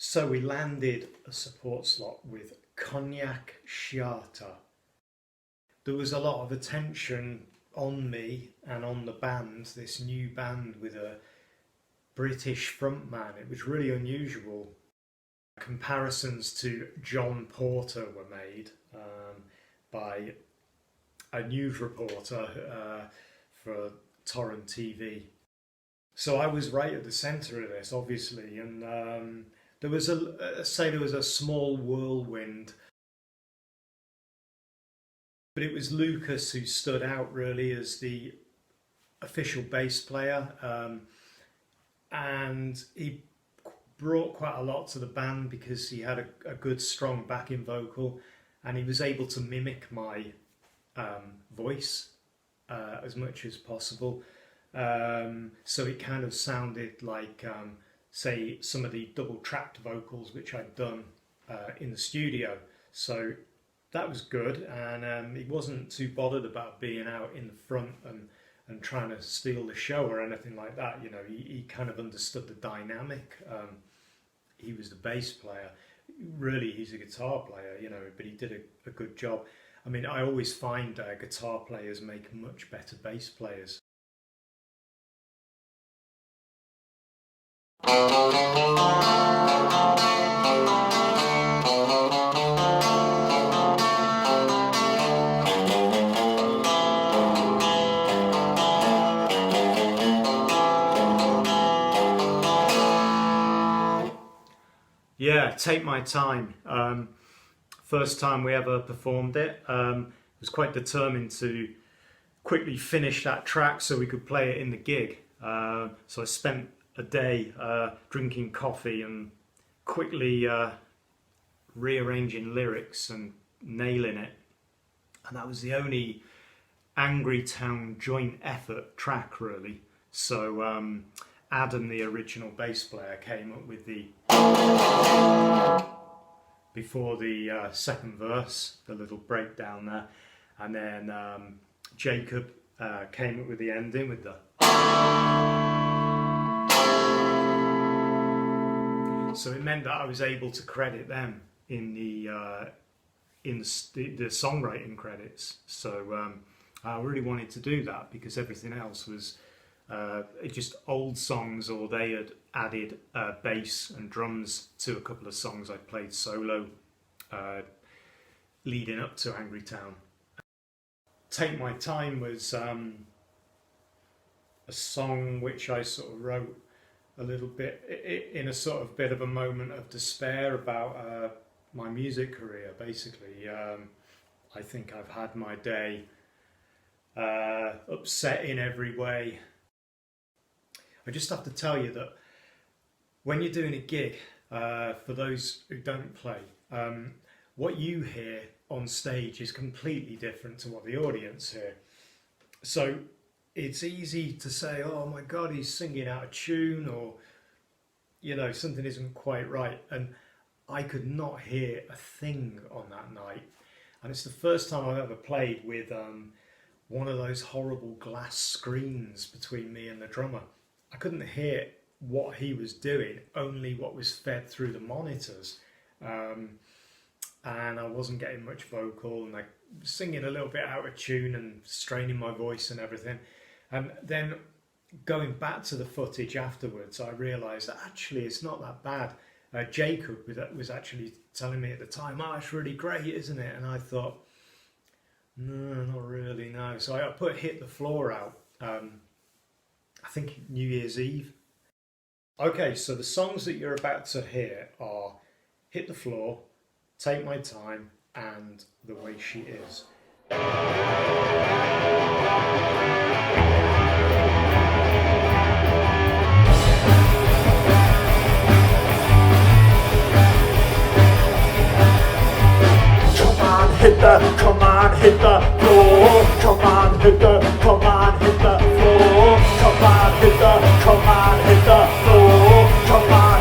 So we landed a support slot with Cognac Chiata. There was a lot of attention on me and on the band, this new band with a British frontman. It was really unusual. Comparisons to John Porter were made by a news reporter for Torrent TV. So I was right at the centre of this, obviously, and there was a small whirlwind, but it was Lucas who stood out really as the official bass player, and he brought quite a lot to the band because he had a good strong backing vocal, and he was able to mimic my voice as much as possible, so it kind of sounded like say some of the double tracked vocals which I'd done in the studio. So that was good, and he wasn't too bothered about being out in the front and trying to steal the show or anything like that. You know, he kind of understood the dynamic. He was the bass player. Really, he's a guitar player, you know, but he did a good job. I mean, I always find guitar players make much better bass players. Yeah, Take My Time. First time we ever performed it. Was quite determined to quickly finish that track so we could play it in the gig. So I spent a day drinking coffee and quickly rearranging lyrics and nailing it. And that was the only Angry Town joint effort track really. So Adam, the original bass player, came up with the before the second verse, the little breakdown there, and then Jacob came up with the ending with the. So it meant that I was able to credit them in the songwriting credits. So I really wanted to do that because everything else was just old songs, or they had added bass and drums to a couple of songs I played solo leading up to Angry Town. Take My Time was a song which I sort of wrote a little bit in a sort of bit of a moment of despair about my music career, basically. I think I've had my day, upset in every way. I just have to tell you that when you're doing a gig, for those who don't play, what you hear on stage is completely different to what the audience hear. So it's easy to say, oh my God, he's singing out of tune, or, you know, something isn't quite right. And I could not hear a thing on that night. And it's the first time I've ever played with one of those horrible glass screens between me and the drummer. I couldn't hear what he was doing, only what was fed through the monitors. And I wasn't getting much vocal, and I was singing a little bit out of tune and straining my voice and everything. And then going back to the footage afterwards, I realised that actually it's not that bad. Jacob was actually telling me at the time, oh, it's really great, isn't it? And I thought, no, not really, no. So I put Hit the Floor out, I think New Year's Eve. Okay, so the songs that you're about to hear are Hit the Floor, Take My Time, and The Way She Is. Come on, hit the floor. Come on, hit the floor. Come on, hit the floor. Come on, hit the floor. Come on,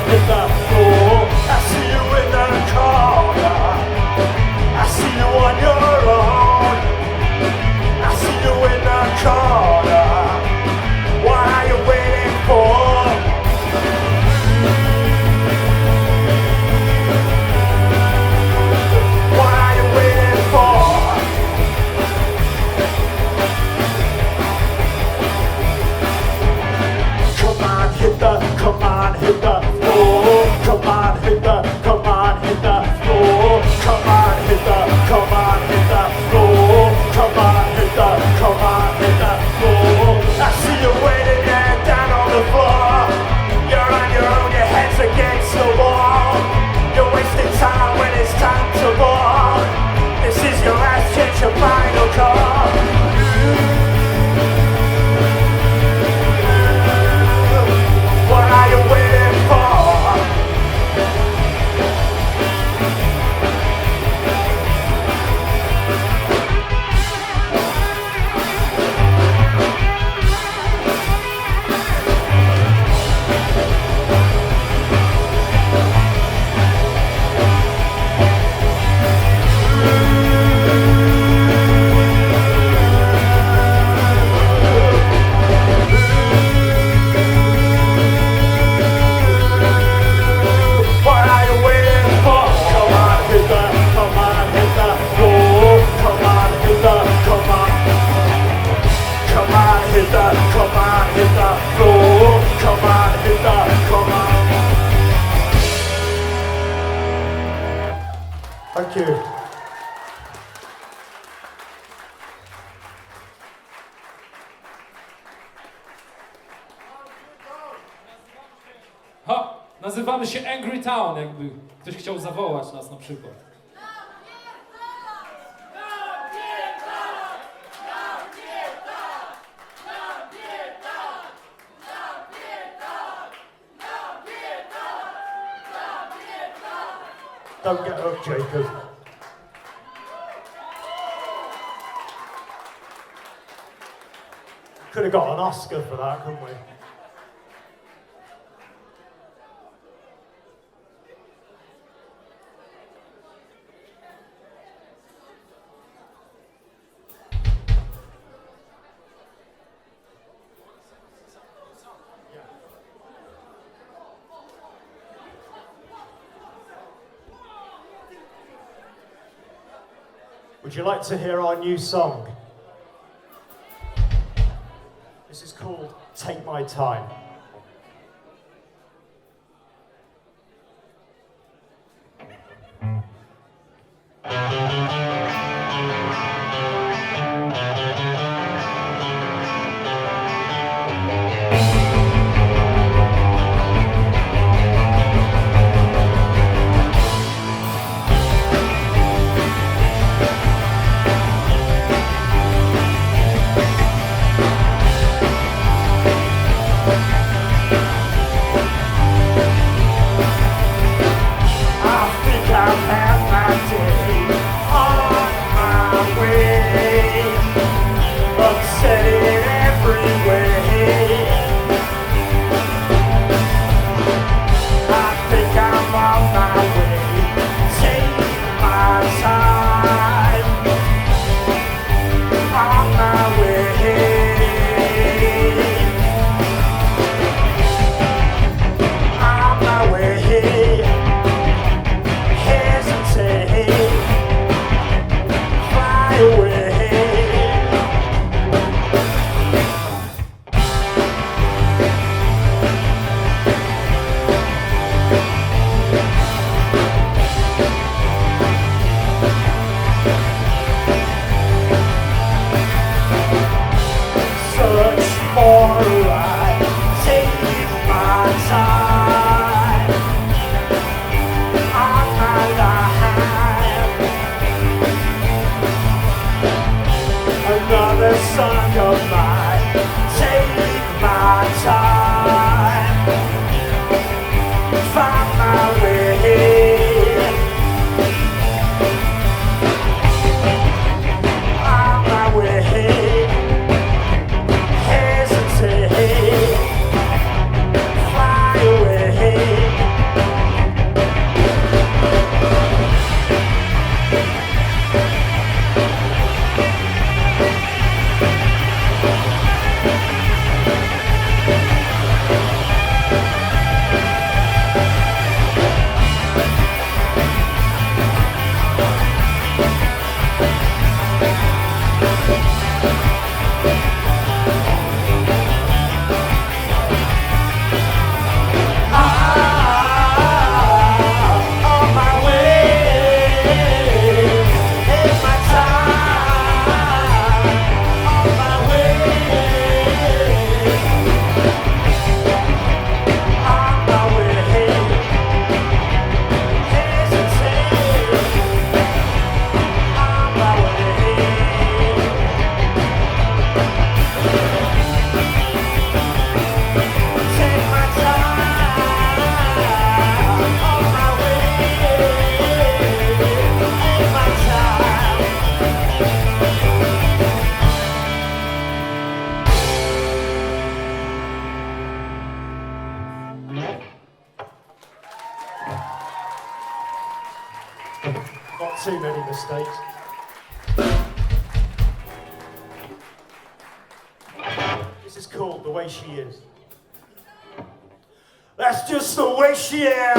hit the floor. I see you in the corner. I see you on your own. I see you in the corner. What are you waiting for? Nazywamy się Angry Town, jakby ktoś chciał zawołać nas na przykład. Don't get up, Jacob. Could have got an Oscar for that, couldn't we? Would you like to hear our new song? This is called Take My Time. Not too many mistakes. This is called The Way She Is. That's just the way she is.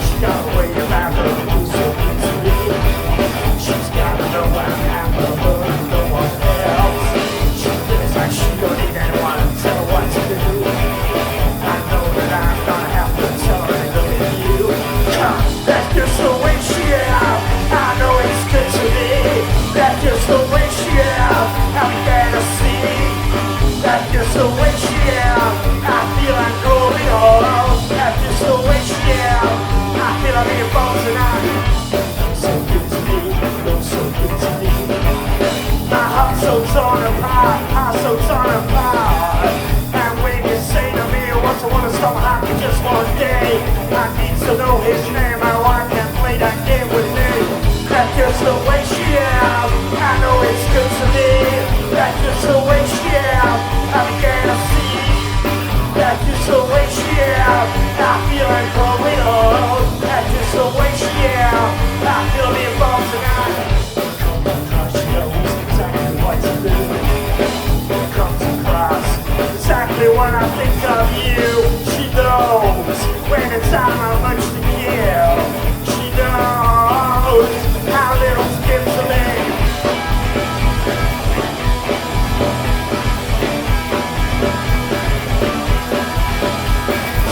She got a way about her who's so good to me. She's got to know I'm after her and no one else. She feels like she don't need anyone to tell her what to do. I know that I'm gonna have to tell her to look at you. That's just the way she is. I know it's good to me. That's just the way she to know his name. I want to play that game with me. That's just the way she is. I know it's good to me. That's just the way she is. I'm gonna see. That's just the way she is. I feel like growing old. That's just the way she is. I feel the involved tonight. She knows exactly what to do. Comes across exactly when I think of you. She knows when it's out of my much to give. She knows how little to give to me.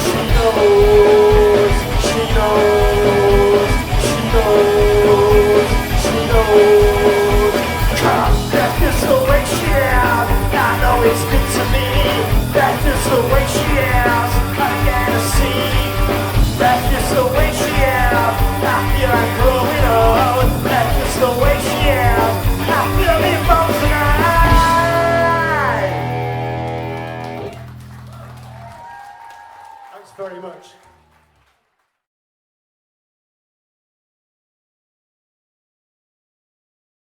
She knows, she knows, she knows, she knows. That's just the way she is. I know it's good to me. That's just the way she is. I gotta see. That's just the way she is. I feel like growing old. That's just the way she is. I feel the bones tonight. Thanks very much.